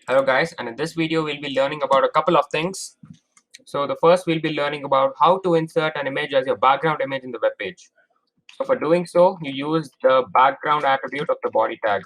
Hello guys, and in this video we'll be learning about a couple of things. So the first we'll be learning about how to insert an image as your background image in the web page. So for doing so, you use the background attribute of the body tag,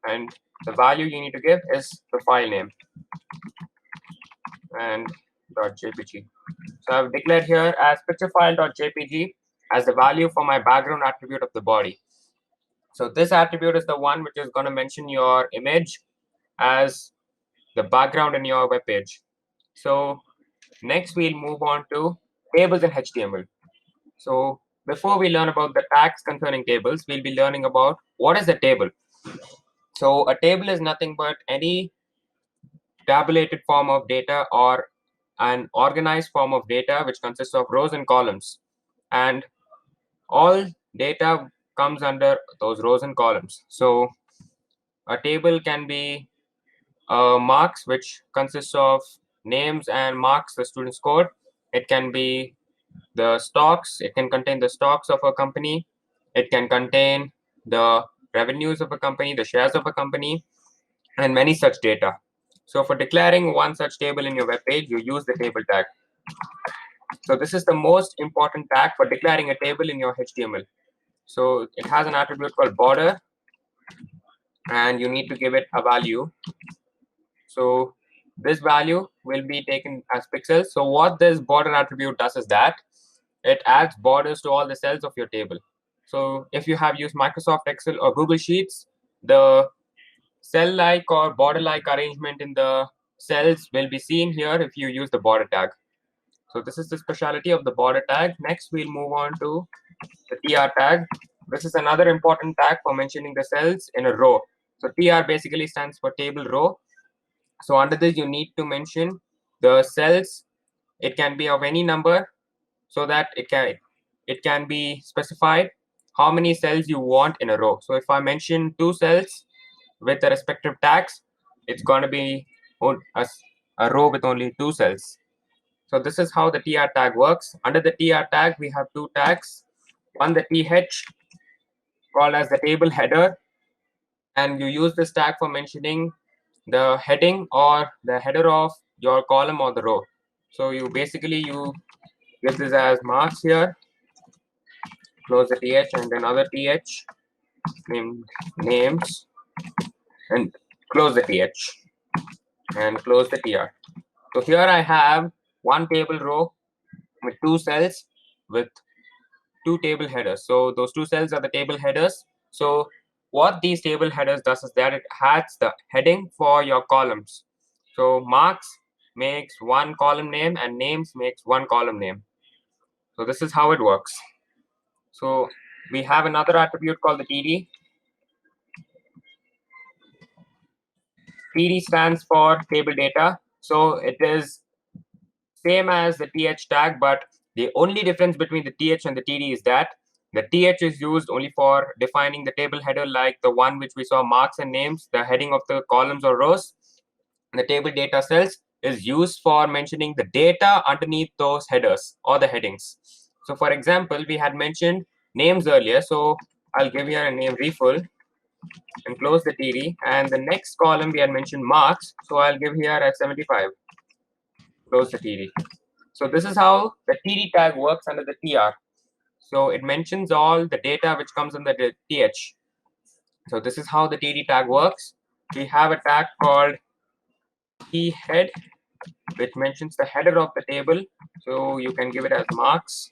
and the value you need to give is the file name and .jpg. So I've declared here as picturefile.jpg as the value for my background attribute of the body. So this attribute is the one which is going to mention your image as the background in your web page. So next, we'll move on to tables in HTML. So before we learn about the tags concerning tables, we'll be learning about what is a table. So a table is nothing but any tabulated form of data or an organized form of data which consists of rows and columns. And all data comes under those rows and columns. So a table can be marks, which consists of names and marks the student scored. It can be the stocks. It can contain the stocks of a company. It can contain the revenues of a company, the shares of a company, and many such data. So for declaring one such table in your web page, you use the table tag. So this is the most important tag for declaring a table in your HTML. So it has an attribute called border, and you need to give it a value. So this value will be taken as pixels. So what this border attribute does is that it adds borders to all the cells of your table. So if you have used Microsoft Excel or Google Sheets, the cell-like or border-like arrangement in the cells will be seen here if you use the border tag. So this is the specialty of the border tag. Next, we'll move on to the TR tag. This is another important tag for mentioning the cells in a row. So TR basically stands for table row. So under this, you need to mention the cells. It can be of any number, so that it can be specified how many cells you want in a row. So if I mention 2 cells with the respective tags, it's going to be a row with only 2 cells. So this is how the TR tag works. Under the TR tag, we have 2 tags. One, the TH, called as the table header, and you use this tag for mentioning the heading or the header of your column or the row. So you give this as marks here, close the th, and then other th named names, and close the th and close the tr. So here I have one table row with 2 cells with 2 table headers. So those 2 cells are the table headers. So what these table headers does is that it adds the heading for your columns. So marks makes one column name and names makes one column name. So this is how it works. So we have another attribute called the TD. TD stands for table data. So it is same as the TH tag, but the only difference between the TH and the TD is that the TH is used only for defining the table header, like the one which we saw, marks and names, the heading of the columns or rows. The table data cells is used for mentioning the data underneath those headers or the headings. So for example, we had mentioned names earlier. So I'll give here a name refill and close the TD. And the next column we had mentioned marks. So I'll give here at 75, close the TD. So this is how the TD tag works under the TR. So it mentions all the data which comes under the TH. So this is how the TD tag works. We have a tag called T-head, which mentions the header of the table. So you can give it as marks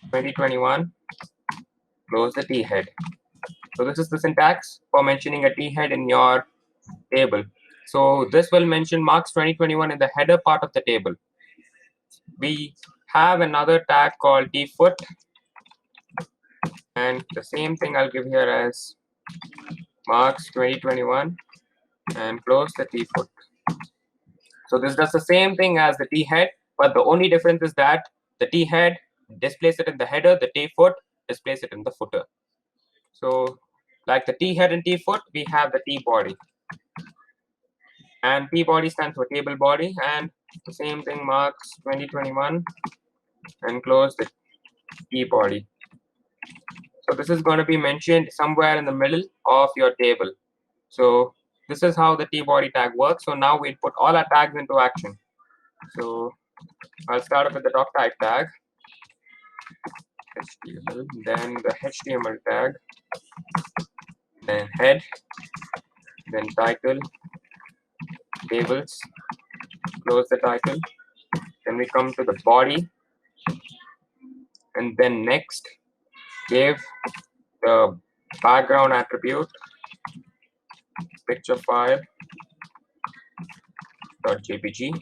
2021, close the T-head. So this is the syntax for mentioning a T-head in your table. So this will mention marks 2021 in the header part of the table. We have another tag called tfoot, and the same thing I'll give here as marks 2021 and close the tfoot. So this does the same thing as the t-head, but the only difference is that the t-head displays it in the header, the tfoot displays it in the footer. So like the t-head and tfoot, we have the t-body. And t-body stands for table body, and the same thing, marks 2021 and close the t-body. So this is going to be mentioned somewhere in the middle of your table. So this is how the t-body tag works. So now we'll put all our tags into action. So I'll start up with the doc type tag, HTML, then the HTML tag, then head, then title, tables, close the title, then we come to the body, and then next give the background attribute picture file .jpg,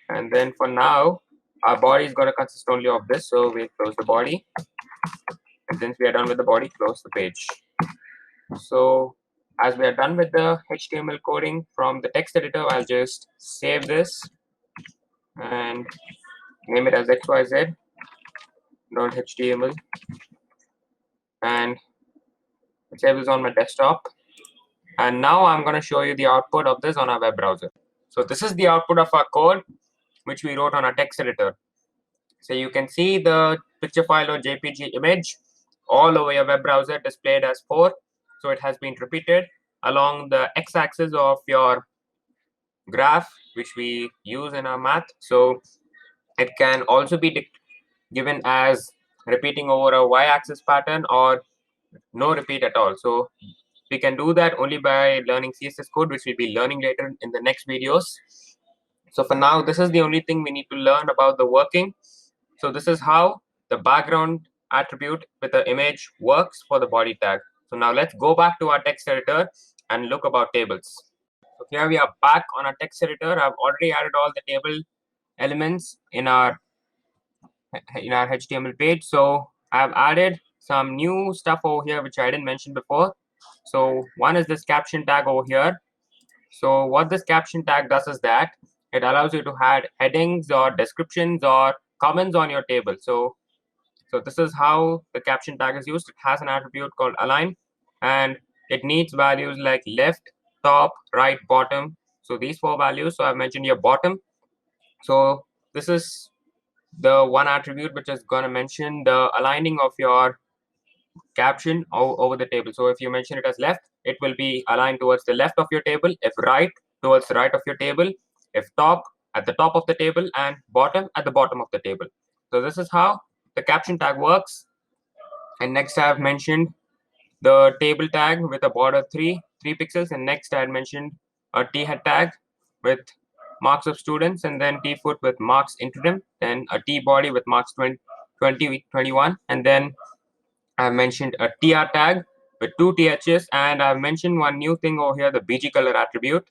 and then for now our body is going to consist only of this, so we close the body, and since we are done with the body, close the page. So as we are done with the HTML coding from the text editor, I'll just save this and name it as xyz.html and save this on my desktop. And now I'm going to show you the output of this on our web browser. So this is the output of our code which we wrote on our text editor. So you can see the picture file or JPG image all over your web browser displayed as 4. So it has been repeated along the x-axis of your graph, which we use in our math. So it can also be given as repeating over a y-axis pattern or no repeat at all. So we can do that only by learning CSS code, which we'll be learning later in the next videos. So for now, this is the only thing we need to learn about the working. So this is how the background attribute with the image works for the body tag. So now let's go back to our text editor and look about tables. So here we are back on our text editor. I've already added all the table elements in our HTML page. So I've added some new stuff over here which I didn't mention before. So one is this caption tag over here. So what this caption tag does is that it allows you to add headings or descriptions or comments on your table. So this is how the caption tag is used. It has an attribute called align, and it needs values like left, top, right, bottom. So these 4 values. So I've mentioned here bottom. So this is the one attribute which is going to mention the aligning of your caption over the table. So if you mention it as left, it will be aligned towards the left of your table. If right, towards the right of your table. If top, at the top of the table, and bottom at the bottom of the table. So this is how the caption tag works. And next I have mentioned the table tag with a border 3 pixels, and next I had mentioned a t head tag with marks of students, and then t foot with marks into them, then a t body with marks 20, 21, and then I've mentioned a tr tag with 2 ths, and I've mentioned one new thing over here, the bg color attribute.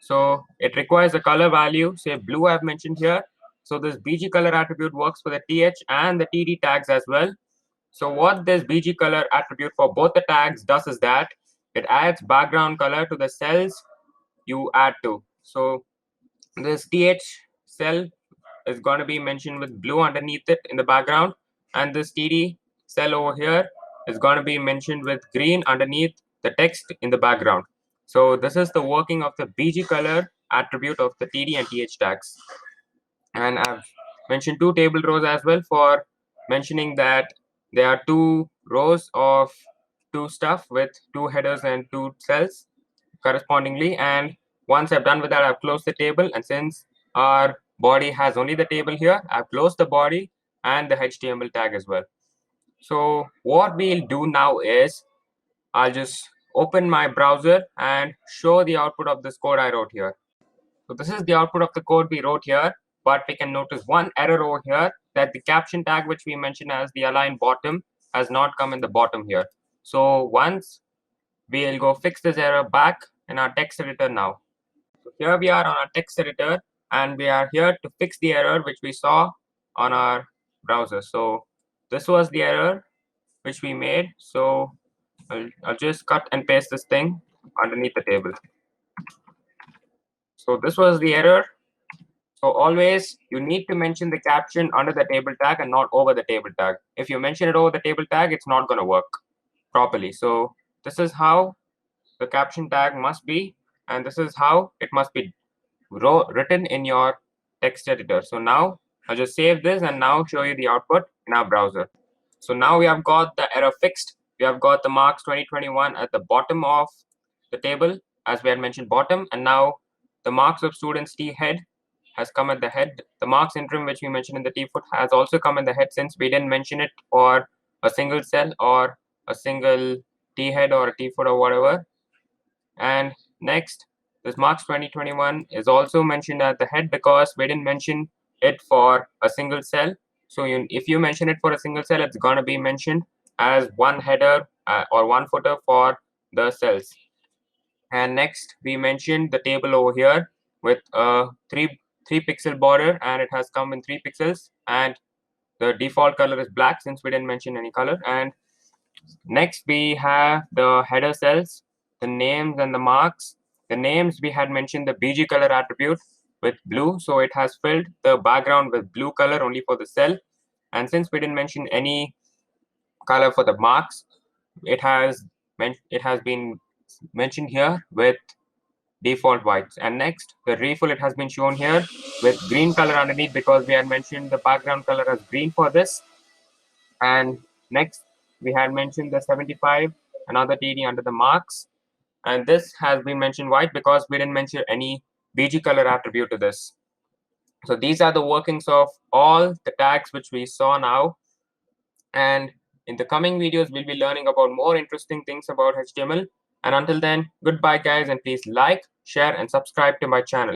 So it requires a color value, say blue I've mentioned here. So this bg color attribute works for the th and the td tags as well. So what this bg color attribute for both the tags does is that it adds background color to the cells you add to. So this th cell is going to be mentioned with blue underneath it in the background, and this td cell over here is going to be mentioned with green underneath the text in the background. So this is the working of the bg color attribute of the td and th tags. And I've mentioned 2 table rows as well for mentioning that there are 2 rows of 2 stuff with 2 headers and 2 cells correspondingly. And once I've done with that, I've closed the table, and since our body has only the table here, I've closed the body and the HTML tag as well. So what we'll do now is I'll just open my browser and show the output of this code I wrote here. So this is the output of the code we wrote here, but we can notice one error over here, that the caption tag which we mentioned as the align bottom has not come in the bottom here. So once we'll go fix this error back in our text editor now. So here we are on our text editor, and we are here to fix the error which we saw on our browser. So this was the error which we made. So I'll just cut and paste this thing underneath the table. So this was the error. So always you need to mention the caption under the table tag and not over the table tag. If you mention it over the table tag, it's not going to work properly. So this is how the caption tag must be, and this is how it must be written in your text editor. So now I'll just save this and now show you the output in our browser. So now we have got the error fixed. we have got the marks 2021 at the bottom of the table, as we had mentioned bottom, and now the marks of students T head has come at the head. The marks interim, which we mentioned in the T foot, has also come in the head, since we didn't mention it for a single cell or a single T head or a T foot or whatever. And next, this marks 2021 is also mentioned at the head because we didn't mention it for a single cell. So if you mention it for a single cell, it's going to be mentioned as one header or one footer for the cells. And next, we mentioned the table over here with a 3 pixel border, and it has come in 3 pixels, and the default color is black since we didn't mention any color. And next, we have the header cells, the names and the marks. The names, we had mentioned the BG color attribute with blue, so it has filled the background with blue color only for the cell. And since we didn't mention any color for the marks, it has been mentioned here with default whites. And next, the refill, it has been shown here with green color underneath because we had mentioned the background color as green for this. And next, we had mentioned the 75, another TD under the marks. And this has been mentioned white because we didn't mention any BG color attribute to this. So these are the workings of all the tags which we saw now. And in the coming videos, we'll be learning about more interesting things about HTML. And until then, goodbye guys, and please like, share, and subscribe to my channel.